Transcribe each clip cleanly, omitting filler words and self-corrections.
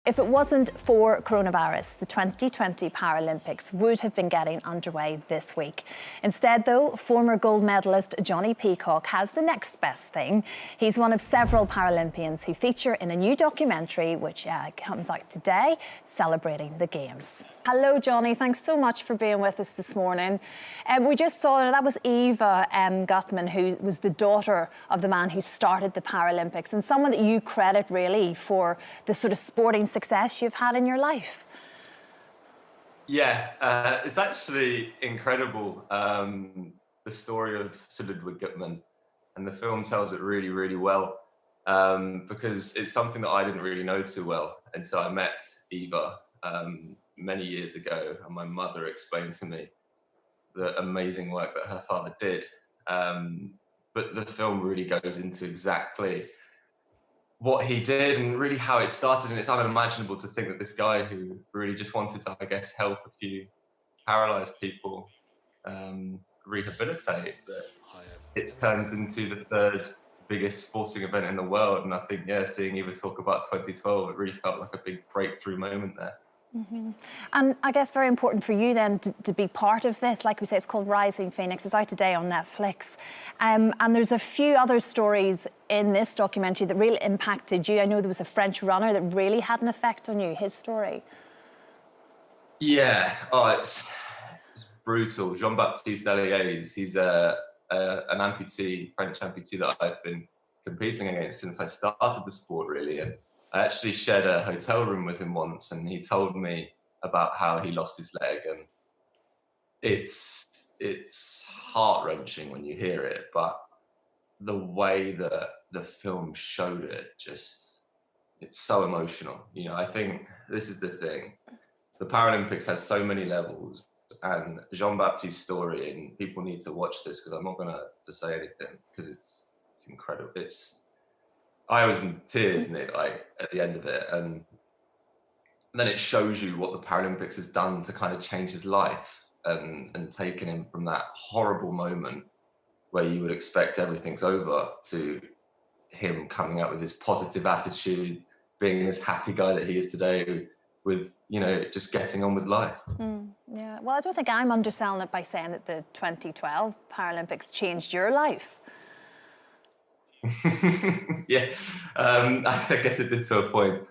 If it wasn't for coronavirus, the 2020 Paralympics would have been getting underway this week. Instead, though, former gold medalist Jonnie Peacock has the next best thing. He's one of several Paralympians who feature in a new documentary which comes out today, celebrating the Games. Hello, Jonnie. Thanks so much for being with us this morning. We just saw that was Eva Gutman, who was the daughter of the man who started the Paralympics, and someone that you credit really for the sort of sporting success you've had in your life. Yeah, it's actually incredible, the story of Sir Ludwig Gutmann, and the film tells it really, really well, because it's something that I didn't really know too well until I met Eva many years ago, and my mother explained to me the amazing work that her father did. But the film really goes into exactly what he did and really how it started, and it's unimaginable to think that this guy who really just wanted to, I guess, help a few paralyzed people rehabilitate, that it turns into the third biggest sporting event in the world. And I think, yeah, seeing Eva talk about 2012, it really felt like a big breakthrough moment there. Mm-hmm. And I guess very important for you then to be part of this. Like we say, it's called Rising Phoenix. It's out today on Netflix. And there's a few other stories in this documentary that really impacted you. I know there was a French runner that really had an effect on you, his story. Yeah, it's brutal. Jean-Baptiste Delahaye, he's an amputee, French amputee that I've been competing against since I started the sport, really. And I actually shared a hotel room with him once, and he told me about how he lost his leg, and it's heart-wrenching when you hear it, but the way that the film showed it, it's so emotional. You know, I think this is the thing. The Paralympics has so many levels, and Jean-Baptiste's story, and people need to watch this because I'm not gonna say anything because it's incredible. I was in tears, Nick, like at the end of it, and then it shows you what the Paralympics has done to kind of change his life and taken him from that horrible moment where you would expect everything's over to him coming out with this positive attitude, being this happy guy that he is today, with, you know, just getting on with life. Yeah, well, I don't think I'm underselling it by saying that the 2012 Paralympics changed your life. Yeah, I guess it did to a point.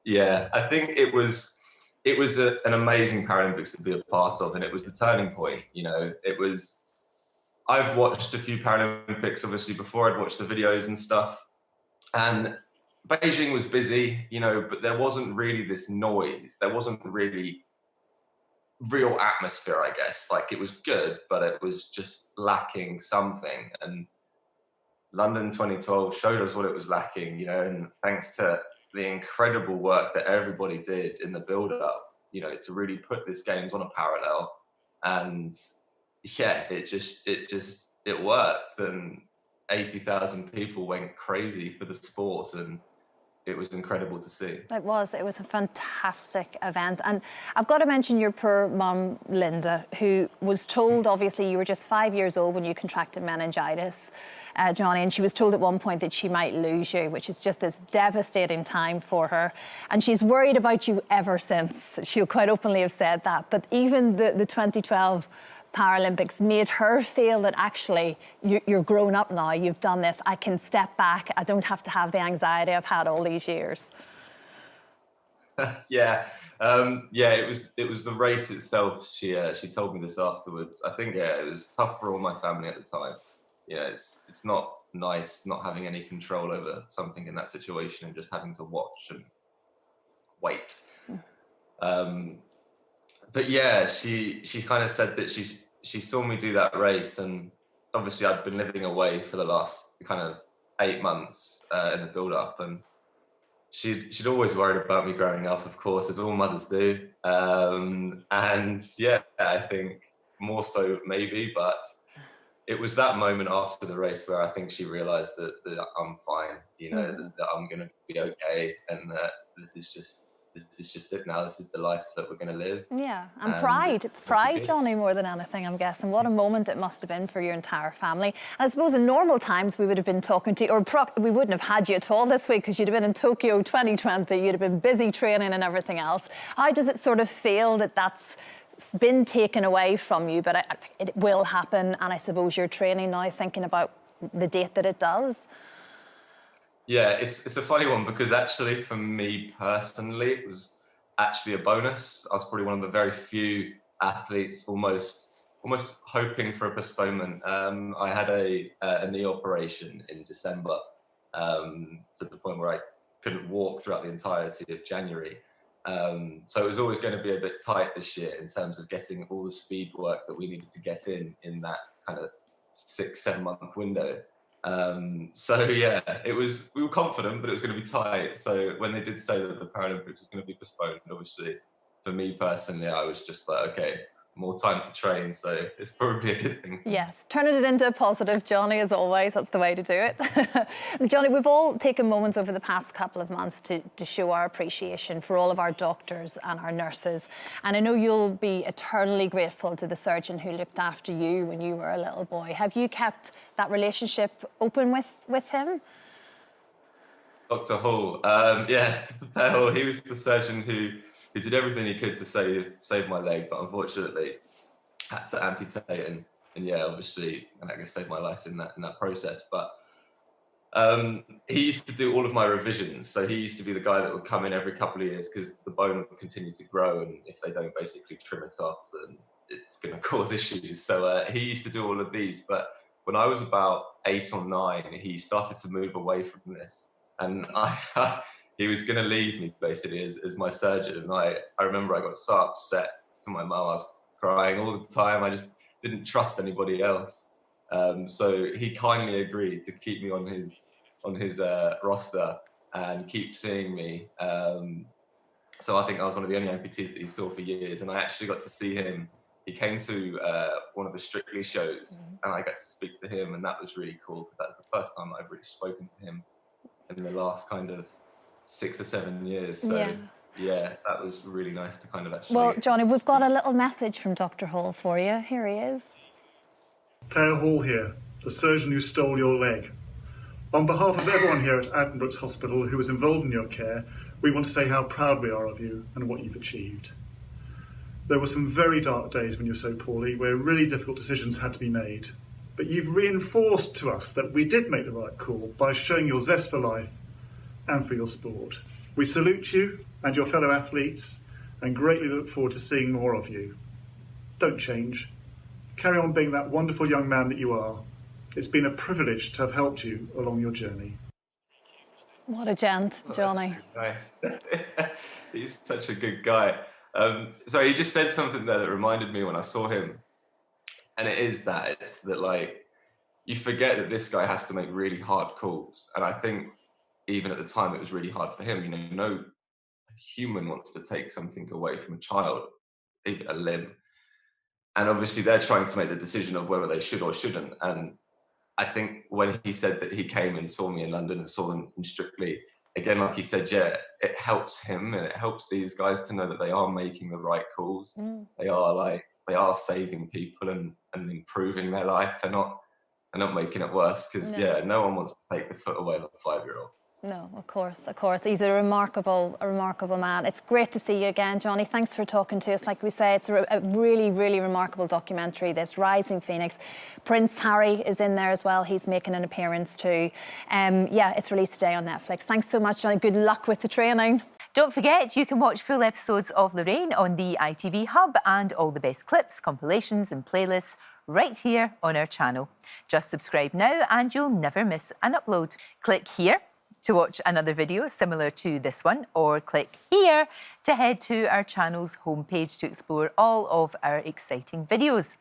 Yeah, I think it was an amazing Paralympics to be a part of, and it was the turning point. You know, I've watched a few Paralympics, obviously, before. I'd watched the videos and stuff, and Beijing was busy, you know, but there wasn't really this noise. There wasn't really real atmosphere, I guess. Like, it was good, but it was just lacking something. And London 2012 showed us what it was lacking, you know, and thanks to the incredible work that everybody did in the build-up, you know, to really put this Games on a parallel. And yeah, it worked, and 80,000 people went crazy for the sport, and it was incredible to see. It was a fantastic event. And I've got to mention your poor mum, Linda, who was told, obviously, you were just 5 years old when you contracted meningitis, Jonnie, and she was told at one point that she might lose you, which is just this devastating time for her. And she's worried about you ever since. She'll quite openly have said that. But even the 2012 Paralympics made her feel that actually you're grown up now, you've done this, I can step back, I don't have to have the anxiety I've had all these years. Yeah, it was the race itself. She told me this afterwards. I think, yeah, it was tough for all my family at the time. Yeah, it's not nice not having any control over something in that situation and just having to watch and wait. But yeah, she kind of said that she saw me do that race, and obviously I'd been living away for the last kind of 8 months in the build-up, and she'd always worried about me growing up, of course, as all mothers do. And yeah, I think more so maybe, but it was that moment after the race where I think she realised that I'm fine, you know, that I'm going to be okay, and that this this is just it now. This is the life that we're going to live. Yeah, and pride. It's pride, good. Jonnie, more than anything, I'm guessing. What a moment it must have been for your entire family. And I suppose in normal times we would have been talking to you, or we wouldn't have had you at all this week because you'd have been in Tokyo 2020, you'd have been busy training and everything else. How does it sort of feel that that's been taken away from you, but it will happen, and I suppose you're training now thinking about the date that it does? Yeah, it's a funny one because actually for me personally, it was actually a bonus. I was probably one of the very few athletes almost hoping for a postponement. I had a knee operation in December, to the point where I couldn't walk throughout the entirety of January. So it was always going to be a bit tight this year in terms of getting all the speed work that we needed to get in that kind of 6-7 month window. So yeah, we were confident, but it was going to be tight. So when they did say that the Paralympics was going to be postponed, obviously for me personally, I was just like, okay, more time to train, so it's probably a good thing. Yes, turning it into a positive, Jonnie, as always, that's the way to do it. Jonnie, we've all taken moments over the past couple of months to show our appreciation for all of our doctors and our nurses. And I know you'll be eternally grateful to the surgeon who looked after you when you were a little boy. Have you kept that relationship open with him? Dr. Hall, yeah, Hall, he was the surgeon who did everything he could to save my leg, but unfortunately had to amputate and yeah, obviously, and I guess save my life in that process. But he used to do all of my revisions, so he used to be the guy that would come in every couple of years because the bone would continue to grow, and if they don't basically trim it off, then it's going to cause issues. So he used to do all of these, but when I was about 8 or 9, he started to move away from this, and he was going to leave me basically as my surgeon. And I remember I got so upset to my mum. I was crying all the time. I just didn't trust anybody else. So he kindly agreed to keep me on his roster and keep seeing me. So I think I was one of the only amputees that he saw for years. And I actually got to see him. He came to one of the Strictly shows, and I got to speak to him, and that was really cool because that's the first time I've really spoken to him in the last kind of 6 or 7 years. So yeah, that was really nice to kind of actually... Well, Jonnie, we've got a little message from Dr. Hall for you. Here he is. Claire Hall here, the surgeon who stole your leg. On behalf of everyone here at Addenbrooke's Hospital who was involved in your care, we want to say how proud we are of you and what you've achieved. There were some very dark days when you were so poorly, where really difficult decisions had to be made. But you've reinforced to us that we did make the right call by showing your zest for life and for your sport. We salute you and your fellow athletes and greatly look forward to seeing more of you. Don't change. Carry on being that wonderful young man that you are. It's been a privilege to have helped you along your journey. What a gent, Jonnie. Nice. He's such a good guy. So he just said something there that reminded me when I saw him. And it's that like, you forget that this guy has to make really hard calls. And I think even at the time, it was really hard for him. You know, no human wants to take something away from a child, even a limb. And obviously they're trying to make the decision of whether they should or shouldn't. And I think when he said that he came and saw me in London and saw them in Strictly, again, like he said, yeah, it helps him and it helps these guys to know that they are making the right calls. They are saving people and improving their life. They're not making it worse because no one wants to take the foot away of a 5-year-old. No, of course. He's a remarkable man. It's great to see you again, Jonnie. Thanks for talking to us. Like we say, it's a really, really remarkable documentary, this Rising Phoenix. Prince Harry is in there as well. He's making an appearance too. Yeah, it's released today on Netflix. Thanks so much, Jonnie. Good luck with the training. Don't forget, you can watch full episodes of Lorraine on the ITV Hub and all the best clips, compilations and playlists right here on our channel. Just subscribe now and you'll never miss an upload. Click here to watch another video similar to this one, or click here to head to our channel's homepage to explore all of our exciting videos.